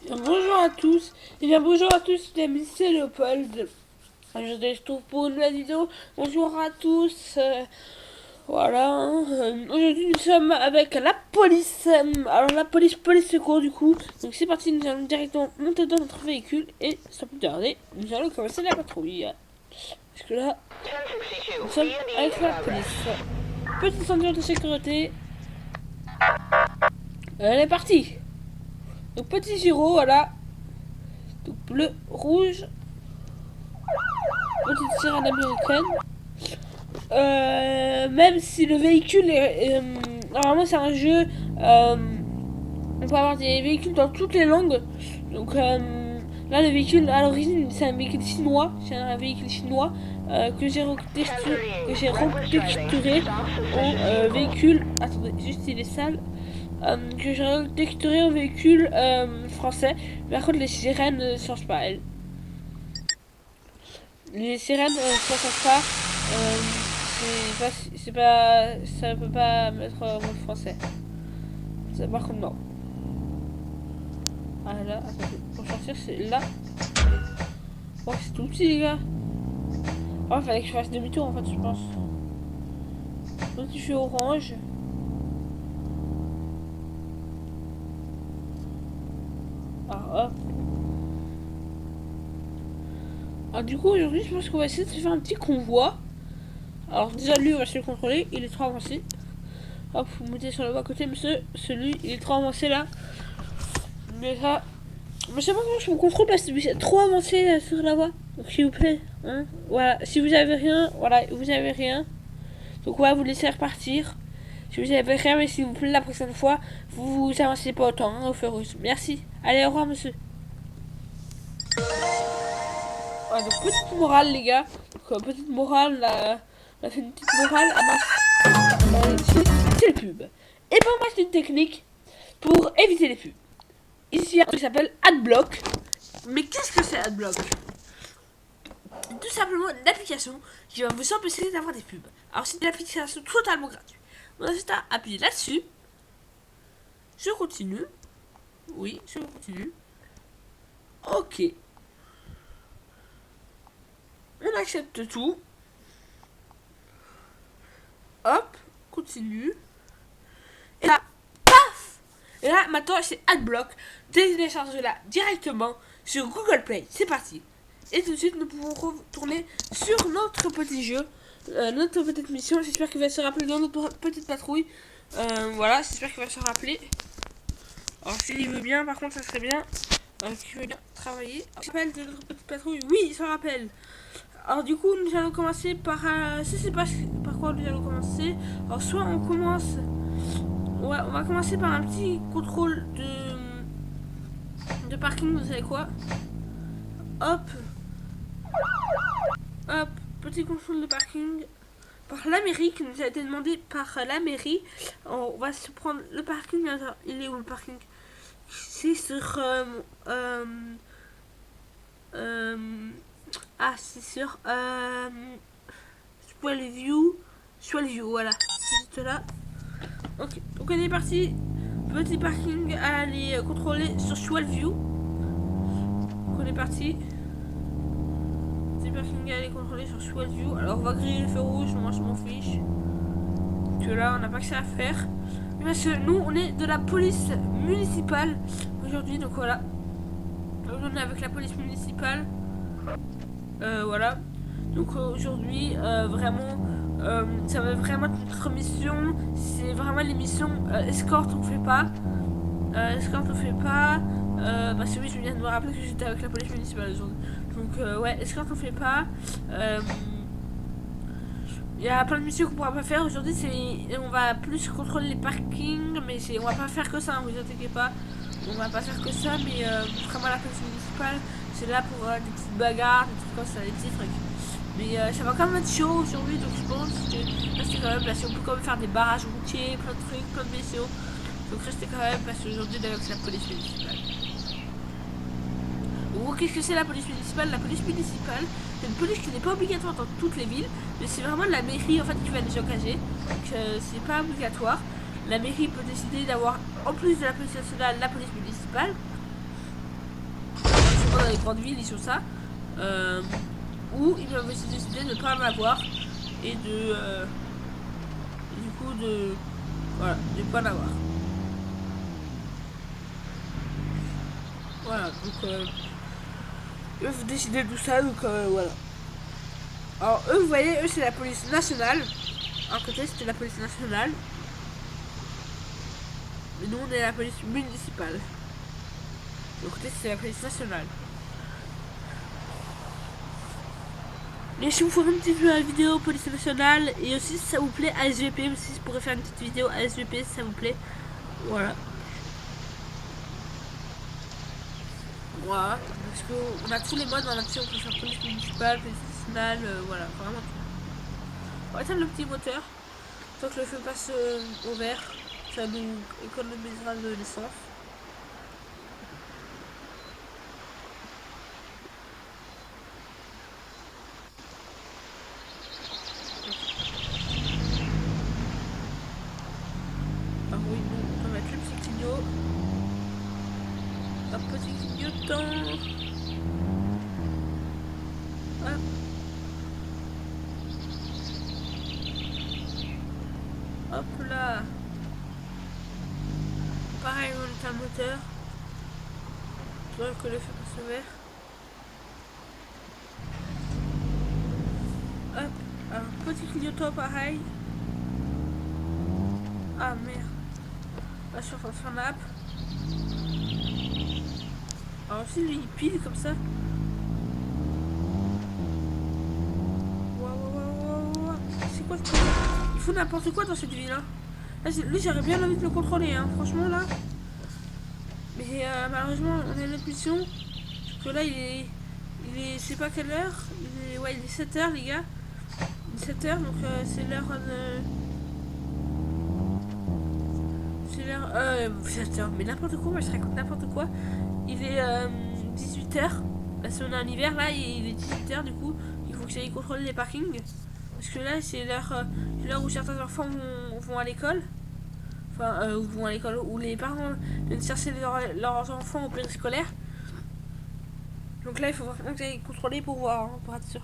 Bonjour à tous, et bien bonjour à tous, c'est Léopold. Je se trouve pour une nouvelle vidéo. Bonjour à tous. Voilà. Aujourd'hui nous sommes avec la police. Alors la police secours du coup. Donc c'est parti, nous allons directement monter dans notre véhicule et sans plus tarder, nous allons commencer la patrouille. Parce que là, nous sommes avec la police. Petite ceinture de sécurité. Elle est partie. Donc petit gyro, voilà. Donc bleu, rouge. Petite sirène américaine. Même si le véhicule est, normalement c'est un jeu, on peut avoir des véhicules dans toutes les langues. Donc là le véhicule à l'origine c'est un véhicule chinois, que j'ai retexturé en véhicule. Attendez, juste il est sale. Que j'ai retexturé en véhicule français. Par contre les sirènes ne changent pas elles. Les sirènes ça change pas. C'est pas, ça peut pas mettre en mode français. Ça, par contre non. Ah là, attendez, pour sortir c'est là. Oh c'est tout petit les gars. Oh il fallait que je fasse demi-tour en fait je pense. Donc je suis orange. Ah hop. Alors du coup aujourd'hui je pense qu'on va essayer de se faire un petit convoi. Alors déjà lui on va se le contrôler, il est trop avancé. Hop, vous mettez sur le bas côté monsieur, celui il est trop avancé là. Mais ça, je sais pas comment je me contrôle parce que c'est trop avancé sur la voie. Donc s'il vous plaît, hein, voilà, si vous avez rien, voilà, vous avez rien. Donc ouais, vous laissez repartir. Si vous avez rien, mais s'il vous plaît la prochaine fois, vous avancez pas autant hein, au feu rouge. Merci. Allez, au revoir monsieur. Ouais, donc petite morale les gars. Donc, petite morale, on a fait une petite morale à c'est les pubs. Et ben moi c'est une technique pour éviter les pubs. Ici il y a un truc qui s'appelle Adblock. Mais qu'est-ce que c'est Adblock? Tout simplement une application qui va vous empêcher d'avoir des pubs. Alors c'est une application totalement gratuite. On a juste à appuyer là-dessus. Je continue. Oui, je continue. Ok. On accepte tout. Hop, continue. Et là, paf! Et là, maintenant, c'est Adblock. Téléchargez-la directement sur Google Play. C'est parti. Et tout de suite, nous pouvons retourner sur notre petit jeu, notre petite mission. J'espère qu'il va se rappeler dans notre petite patrouille. Voilà, j'espère qu'il va se rappeler. Alors, s'il veut bien, par contre, ça serait bien qu'il veut bien travailler. Il se rappelle de notre petite patrouille? Oui, il se rappelle. Alors, du coup, nous allons commencer par... je sais pas par quoi nous allons commencer. Alors, soit on commence... Ouais, on va commencer par un petit contrôle de parking, vous savez quoi? Hop. Hop, petit contrôle de parking par la mairie qui nous a été demandé par la mairie. On va se prendre le parking. Attends, il est où le parking? C'est sur... c'est sur... Swellview, voilà. C'est juste là. Ok, donc on est parti. Petit parking à aller contrôler sur Swellview. Donc on est parti. Petit parking à aller contrôler sur Swellview. Alors on va griller le feu rouge, moi je m'en fiche. Que là on n'a pas que ça à faire. Parce que nous on est de la police municipale aujourd'hui, donc voilà. On est avec la police municipale. Voilà. Donc aujourd'hui vraiment ça va vraiment être notre mission. C'est vraiment les missions escorte on fait pas. Escorte on fait pas. Parce que oui je viens de me rappeler que j'étais avec la police municipale aujourd'hui. Donc ouais, escorte on fait pas. Il y a plein de missions qu'on pourra pas faire aujourd'hui. On va plus contrôler les parkings, mais on va pas faire que ça, hein, vous inquiétez pas. On va pas faire que ça, mais vraiment la police municipale, c'est là pour des petites bagarres, des trucs comme ça, des petits trucs. Mais ça va quand même être chaud aujourd'hui, donc je pense que restez quand même là. Si on peut quand même faire des barrages routiers, plein de trucs, plein de missions. Donc restez quand même parce qu'aujourd'hui on est avec la police municipale. Donc qu'est-ce que c'est la police municipale? La police municipale, c'est une police qui n'est pas obligatoire dans toutes les villes, mais c'est vraiment la mairie en fait qui va les engager. Donc c'est pas obligatoire. La mairie peut décider d'avoir, en plus de la police nationale, la police municipale. dans les grandes villes, ils ont ça. Ou ils peuvent aussi décider de ne pas en avoir et de du coup de voilà, de pas en avoir. Voilà, donc ils peuvent décider de tout ça, donc voilà. Alors eux, vous voyez, eux c'est la police nationale. À côté c'était la police nationale. Mais nous on est la police municipale. De côté c'est la police nationale. Laissez-vous faire une petite vidéo police nationale. Et aussi si ça vous plaît ASVP aussi, je pourrais faire une petite vidéo ASVP si ça vous plaît. Voilà. Voilà. Parce qu'on a tous les modes dans l'action. On peut faire police municipale, police nationale, voilà, vraiment tout. On va éteindre le petit moteur. Tant que le feu passe au vert, ça nous économisera de l'essence. Ah oui, nous, on va mettre le petit clignot. Un petit clignotant. Hop. Hop là. Pareil, on éteint le moteur. Donc que le feu passe au vert. Hop. Un petit clignotant pareil. Ah merde. Là je suis en train de faire ma app. Alors si lui il pile comme ça. Waouh. C'est quoi ce truc? Il faut n'importe quoi dans cette ville hein. Là, lui j'aurais bien envie de le contrôler hein, franchement là. Mais malheureusement on a une autre mission. Parce que là il est je sais pas quelle heure. Il est 7h les gars. 7h donc c'est l'heure de... C'est l'heure... 7h, mais n'importe quoi, moi je raconte n'importe quoi. Il est 18h. Là si on est en hiver là il est 18h du coup. Il faut que j'aille contrôler les parkings. Parce que là c'est l'heure où certains enfants vont à l'école. Enfin vont à l'école. Où les parents viennent chercher leurs enfants au périscolaire. Donc là il faut vraiment que j'aille contrôler pour voir, hein, pour être sûr.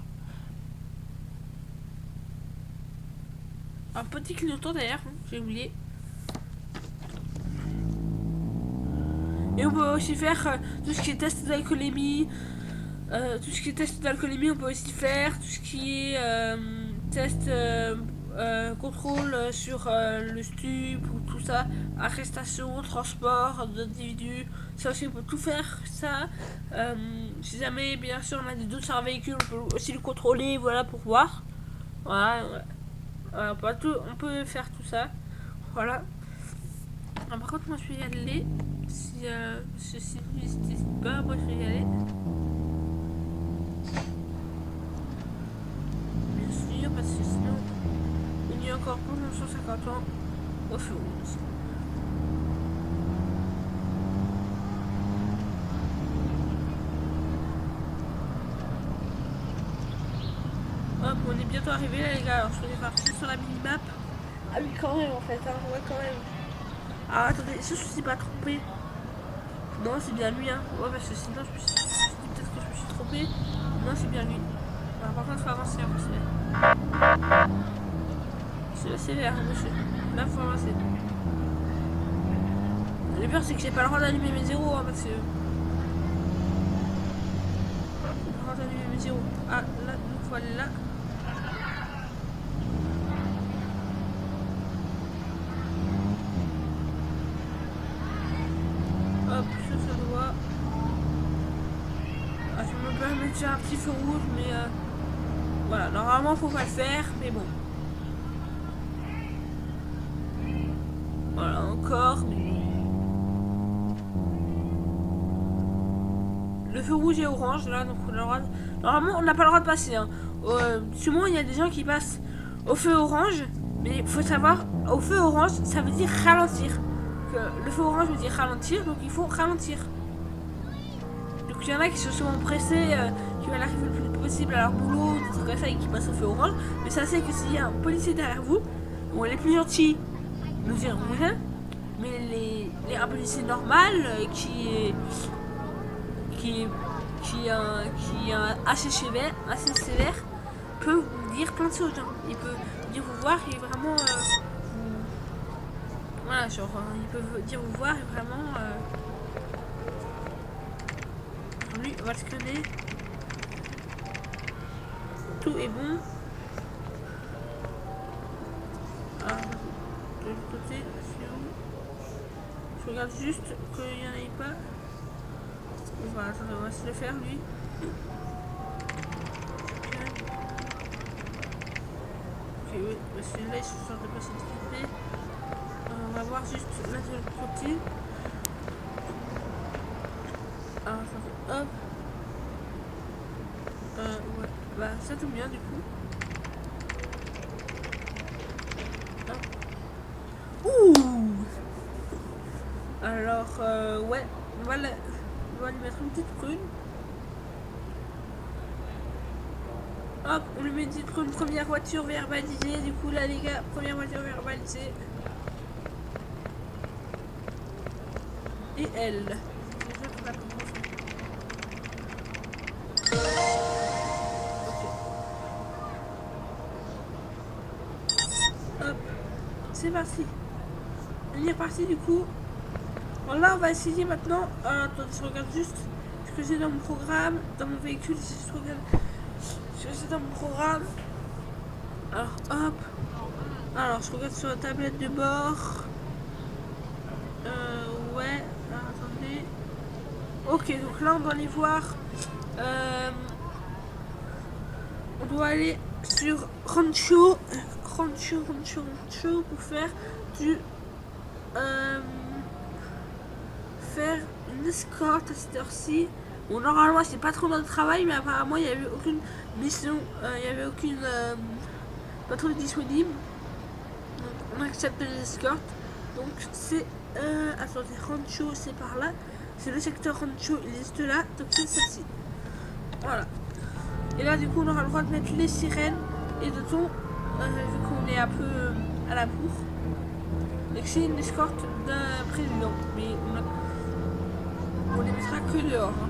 Un petit clignotant d'ailleurs, hein, j'ai oublié. Et on peut aussi faire tout ce qui est test d'alcoolémie. Tout ce qui est test d'alcoolémie, on peut aussi faire. Tout ce qui est test contrôle sur le stup ou tout ça. Arrestation, transport d'individus. Ça aussi, on peut tout faire. Ça. Si jamais, bien sûr, on a des doutes sur un véhicule, on peut aussi le contrôler. Voilà, pour voir. Voilà. On peut faire tout ça. Voilà. Alors, par contre, moi je vais y aller. Si ceci n'existe pas, moi je vais y aller. Bien sûr, parce que sinon, il y a encore pour 150 ans au feu rouge. Hop, on est bientôt arrivé là, les gars. Alors, je vais partir sur la minimap. Ah oui, quand même, en fait, hein. Ouais, quand même. Ah, attendez, je me suis pas trompé. Non, c'est bien lui, hein. Ouais, parce que sinon, je me suis dit peut-être que je me suis trompé. Non, c'est bien lui. Alors, par contre, il faut avancer, c'est sévère, monsieur. Là, il faut avancer. Le pire, c'est que j'ai pas le droit d'allumer mes zéros, hein, parce que... J'ai pas le droit d'allumer mes zéros. Ah, là, il faut aller là. Hop, ça doit. Ah, je me permets de faire un petit feu rouge, mais voilà, normalement faut pas le faire, mais bon. Voilà, encore, mais... Le feu rouge est orange, là, donc on a le droit de... Normalement, on n'a pas le droit de passer, hein. Souvent, il y a des gens qui passent au feu orange, mais il faut savoir, au feu orange, ça veut dire ralentir. Le feu orange veut dire ralentir, donc il faut ralentir. Donc il y en a qui sont souvent pressés, qui veulent arriver le plus possible à leur boulot, des trucs comme ça, et qui passent au feu orange. Mais ça c'est que s'il y a un policier derrière vous, bon, les plus gentils nous diront rien, mais un policier normal qui qui est assez sévère, peut vous dire plein de choses. Hein. Il peut dire vous voir et vraiment voilà, genre il peut dire vous voir et vraiment lui on va le scanner. Tout est bon. Ah, de l'autre côté, c'est où? Je regarde juste qu'il n'y en ait pas. Voilà, attendez, on va se le faire lui. Ok, oui, celui-là il se sort de passer de on va voir juste là de l'autre côté. Alors, attendez, hop. Ouais, bah ça tombe bien du coup. Hop. Ouh. Alors, ouais, on va lui mettre une petite prune. Hop, on lui met une petite prune, première voiture verbalisée. Du coup, là, les gars, première voiture verbalisée. Et elle. Hop, c'est parti. On est parti du coup. Bon, là, on va essayer maintenant. Attendez, je regarde juste ce que j'ai dans mon programme, dans mon véhicule. Si je regarde ce que j'ai dans mon programme. Alors, hop. Alors, je regarde sur la tablette de bord. Ouais. Alors, attendez. Ok, donc là, on doit aller voir. On doit aller sur Rancho pour faire du. Faire une escorte à cette heure-ci. Bon, normalement, c'est pas trop dans le travail, mais apparemment, il n'y avait aucune mission, il n'y avait aucune patrouille disponible. Donc, on accepte les escortes. Donc, c'est. Attendez, Rancho, c'est par là. C'est le secteur Rancho, il est juste là. Donc, c'est celle-ci. Voilà. Et là, du coup, on aura le droit de mettre les sirènes et de ton, vu qu'on est un peu à la bourre. Et que c'est une escorte d'un président. Mais on les mettra que dehors. Hein.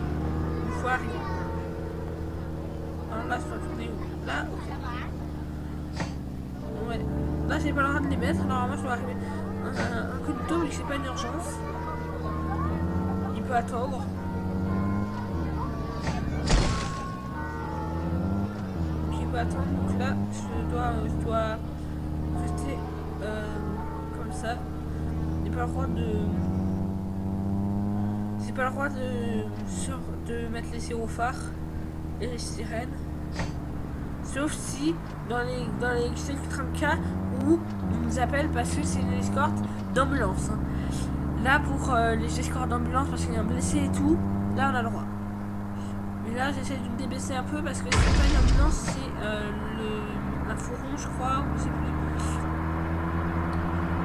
Il faut arriver. Alors là, je dois tourner où? Là, ok. Ouais. Là, j'ai pas le droit de les mettre. Normalement, je dois arriver un coup de dos, mais c'est pas une urgence. Il peut attendre. Attendre, donc là je dois rester comme ça. J'ai pas le droit de mettre les gyrophares et les sirènes, sauf si dans les certains cas où on nous appelle parce que c'est une escorte d'ambulance. Hein. Là pour les escortes d'ambulance parce qu'il y a un blessé et tout, là on a le droit. Mais là j'essaie de me débaisser un peu parce que c'est pas une ambulance, c'est un fourron je crois, ou je sais plus.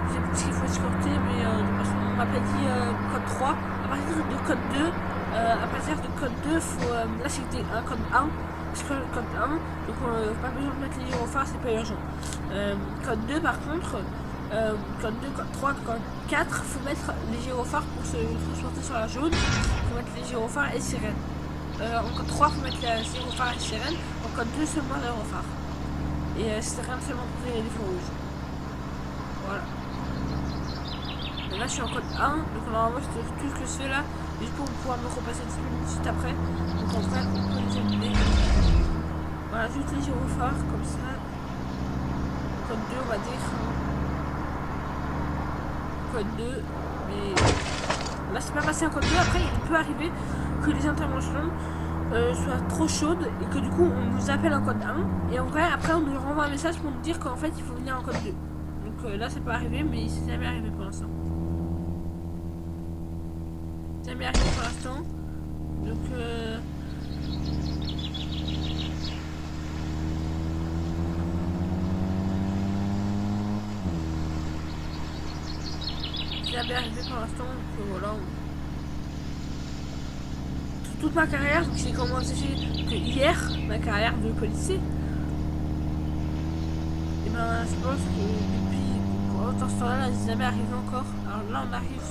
Je sais plus ce qu'il faut escorter, mais on m'a pas dit code 3. À partir de code 2, faut, là c'était un code 1. Je crois le code 1, donc pas besoin de mettre les gyrophares, c'est pas urgent. Code 2 par contre, code 2, code 3, code 4, faut mettre les gyrophares pour se transporter sur la jaune. Faut mettre les gyrophares et sirènes. En code 3, faut mettre les gyrophares et sirènes. En code 2, seulement les gyrophares. Et sirènes seulement pour les feux rouges. Voilà. Et là, je suis en code 1, donc normalement, tout ce que je fais là, juste pour pouvoir me repasser juste après. Donc en fait, on peut les éliminer. Voilà, juste les gyrophares, comme ça. Code 2, on va dire. Code 2, mais là, c'est pas passé en code 2. Après, il peut arriver que les interventions soient trop chaudes et que du coup, on nous appelle en code 1. Et en vrai, après, on nous renvoie un message pour nous dire qu'en fait, il faut venir en code 2. Donc là, c'est pas arrivé, mais c'est jamais arrivé pour l'instant. Jamais arrivé pour l'instant. Donc c'est jamais arrivé pour l'instant. Donc voilà. Toute ma carrière, donc j'ai commencé que hier, ma carrière de policier. Et ben je pense que depuis dans ce temps-là, c'est jamais arrivé encore. Alors là on arrive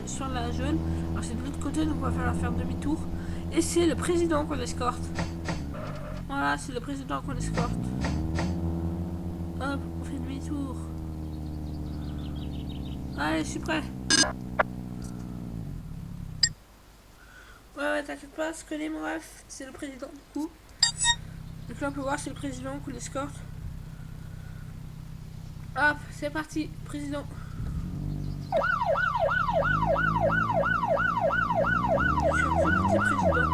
sur la jaune. Alors c'est de l'autre côté, donc on va falloir faire demi-tour. Et c'est le président qu'on escorte. Voilà, c'est le président qu'on escorte. Hop, on fait demi-tour. Allez, je suis prêt. Ouais, t'inquiète pas, je connais mon ref, c'est le président du coup. Donc là, on peut voir, c'est le président qu'on escorte. Hop, c'est parti, président. Je suis un petit président.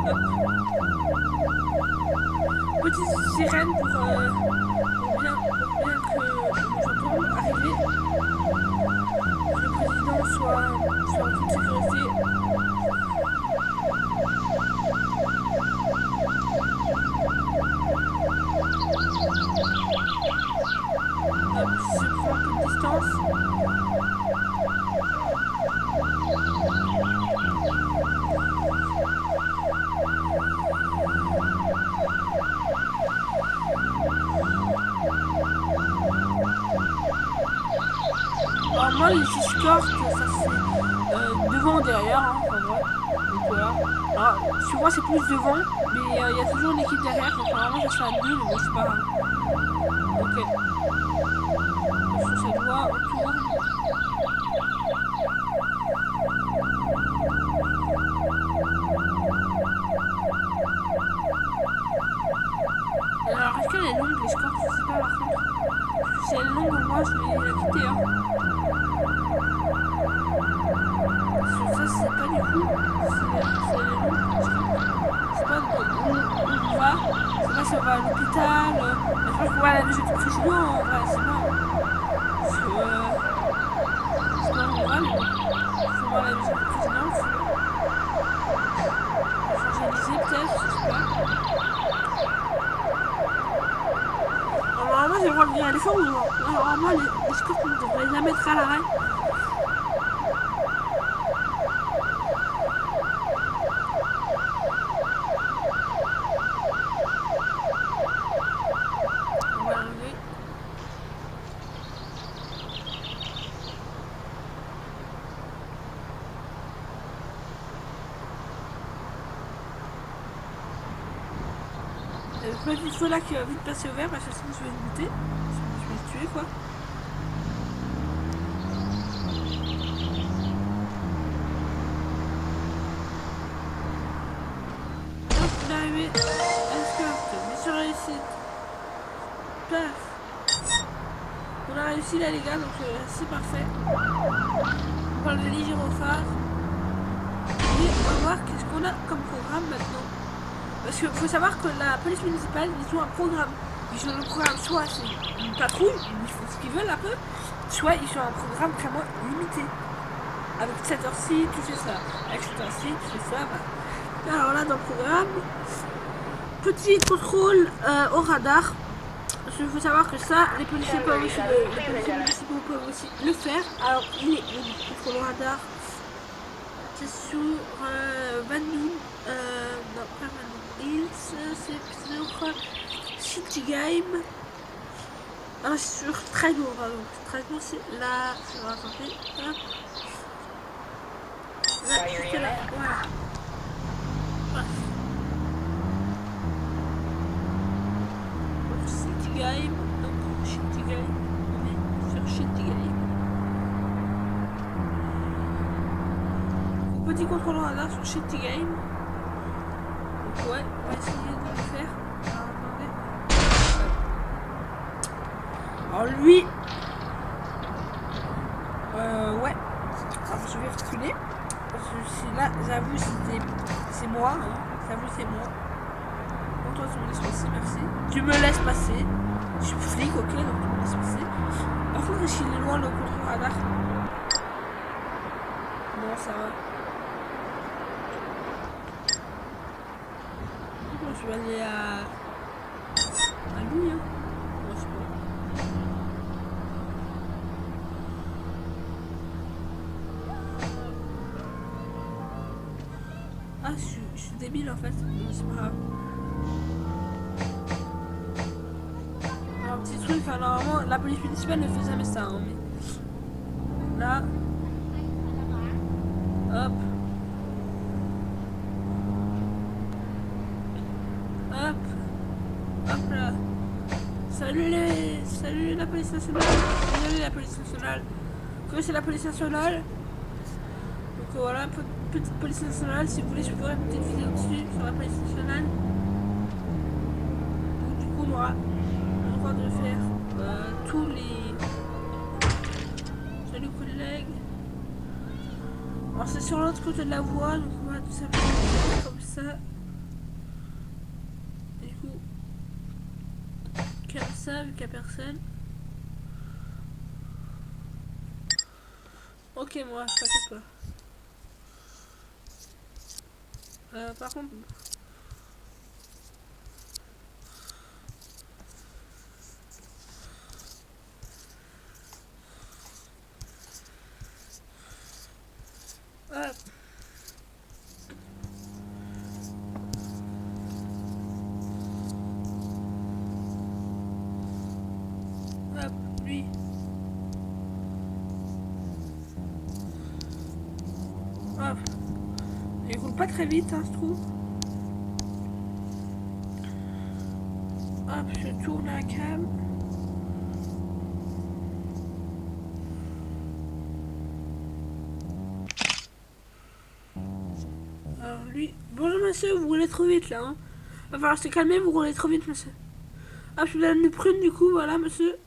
Hop. Petite sirène pour bien que j'entende arriver. Que le président soit en toute sécurité. Hop, je prends un peu de distance. Alors moi, les escortes, ça c'est devant ou derrière, hein, en vrai. Donc voilà. Alors, sur moi, c'est plus devant, mais il y a toujours une équipe derrière, donc normalement, je suis à 2, mais bon, c'est pas grave. Ok. Sur cette voie, on tourne. Alors, est-ce qu'elle est longue, l'escorte? Je sais pas, par contre. Si elle est longue, moi, je vais la quitter, hein. Sur ça, c'est pas du coup. C'est pas où on va. C'est pas si on va à l'hôpital. Je pense qu'on va à la maison du président, en vrai, c'est pas. Parce que. C'est pas où on va, mais bon. Faut voir la maison du président. Changer peut-être, je sais pas. Normalement, j'ai le droit de venir à l'effort ou non? Normalement, les escortes ne devraient jamais être à l'arrêt. On va arriver. Il y a le petit feu là qui va vite passer au vert parce que sinon je vais le buter. Je vais le tuer quoi. Hop, on est arrivé. Escorte, mission réussite. Paf. On a réussi là les gars, donc c'est parfait. On parle de les gyrophares. Et on va voir qu'est-ce qu'on a comme programme maintenant. Parce qu'il faut savoir que la police municipale, ils ont un programme. Ils ont le programme, soit c'est une patrouille, ils font ce qu'ils veulent un peu, soit ils ont un programme vraiment limité. Avec cette heure-ci, tu fais ça. Avec cette heure-ci, tu fais ça. Bah. Alors là, dans le programme, petit contrôle au radar. Il faut savoir que ça, les policiers peuvent aussi le faire. Alors, il est le contrôle au radar. C'est sur Vanoon. Non, pas Vanoon Hills. C'est sur City Game. Ah, c'est sur Strasbourg. Strasbourg, c'est là. Alors, attendez. Hop. Là, c'était là. Voilà. Donc, City Game. Donc, City Game. On est sur City Game. Petit contrôle au radar sur City Game. Donc ouais, on va essayer de le faire. Alors attendez. Alors lui. Ouais. Alors je vais reculer. Parce que là, j'avoue, c'est moi. Hein. J'avoue, c'est moi. Bon, toi, tu me laisses passer, merci. Tu me laisses passer. Je suis flic, ok, donc tu me laisses passer. Par contre, est-ce qu'il est loin le contrôle radar? Bon, ça va. Je vais aller à lui, hein. Moi, je sais pas. Ah, je suis débile en fait. Non, c'est pas grave. Alors, petit truc, enfin, normalement, la police municipale ne fait jamais ça, hein, mais là, hop. Salut la police nationale. Désolé la police nationale. C'est la police nationale. Donc voilà, petite police nationale. Si vous voulez, je ferai une petite vidéo dessus sur la police nationale. Donc, du coup, on aura le droit de faire tous les. Salut collègues. Alors c'est sur l'autre côté de la voie, donc on va tout simplement faire comme ça. Du coup, comme ça, vu qu'il n'y a personne. Ok, moi, je t'inquiète pas. Par contre... Hop. Hop, lui. Hop. Il roule pas très vite, hein, je trouve. Hop, je tourne la cam. Alors lui... Bonjour monsieur, vous roulez trop vite là, hein. Va falloir se calmer, vous roulez trop vite monsieur. Hop, je vous donne une prune du coup, voilà monsieur.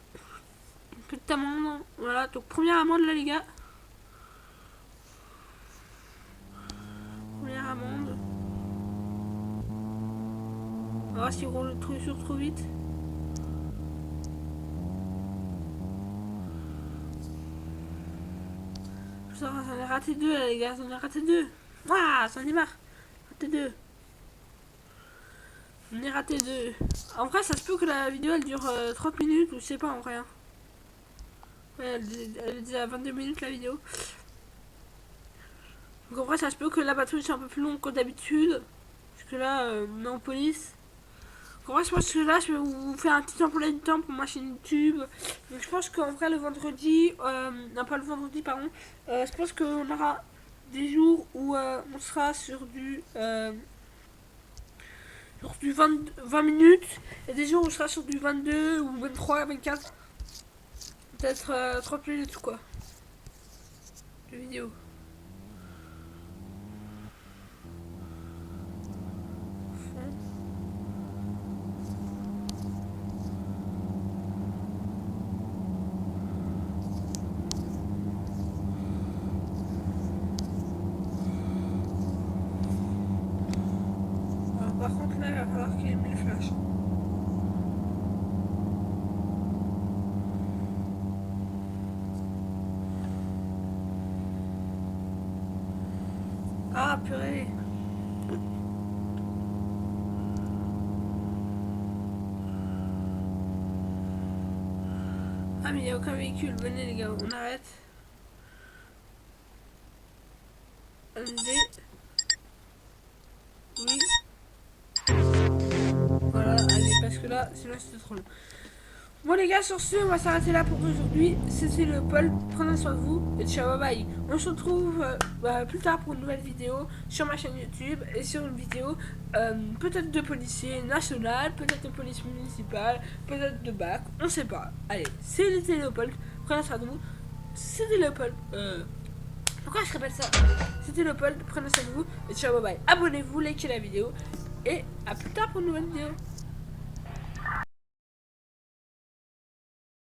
Petite amende, voilà, donc première amende là les gars. Première amende. On va voir s'il roule trop vite. J'en ai raté deux là les gars, j'en ai raté deux. Waouh, j'en ai marre. Raté deux. J'en ai raté deux. En vrai, ça se peut que la vidéo elle dure 30 minutes ou je sais pas en vrai. Ouais, elle est déjà à 22 minutes la vidéo. Donc en vrai, ça se peut que la patrouille soit un peu plus longue que d'habitude. Parce que là, on est en police. Donc en vrai, je pense que là, je vais vous faire un petit emploi du temps pour ma chaîne YouTube. Donc je pense qu'en vrai, le vendredi, non pas le vendredi, pardon. Je pense qu'on aura des jours où on sera sur du 20 minutes. Et des jours où on sera sur du 22 ou 23, 24. Peut-être 30 minutes quoi. De vidéo. Alors, par contre là, il va falloir qu'il aime les flashs. Ah purée. Ah mais il n'y a aucun véhicule, venez les gars, on arrête. Allez. Oui. Voilà, allez, parce que là, sinon c'était trop long. Bon les gars, sur ce, on va s'arrêter là pour aujourd'hui. C'était le Paul, prenez soin de vous et ciao, bye bye. On se retrouve plus tard pour une nouvelle vidéo sur ma chaîne YouTube et sur une vidéo peut-être de policier national, peut-être de police municipale, peut-être de bac, on sait pas. Allez, c'était Léopold, prenez soin de vous. C'était Léopold. Pourquoi je répète ça? C'était Léopold, prenez soin de vous et ciao, bye bye. Abonnez-vous, likez la vidéo et à plus tard pour une nouvelle vidéo.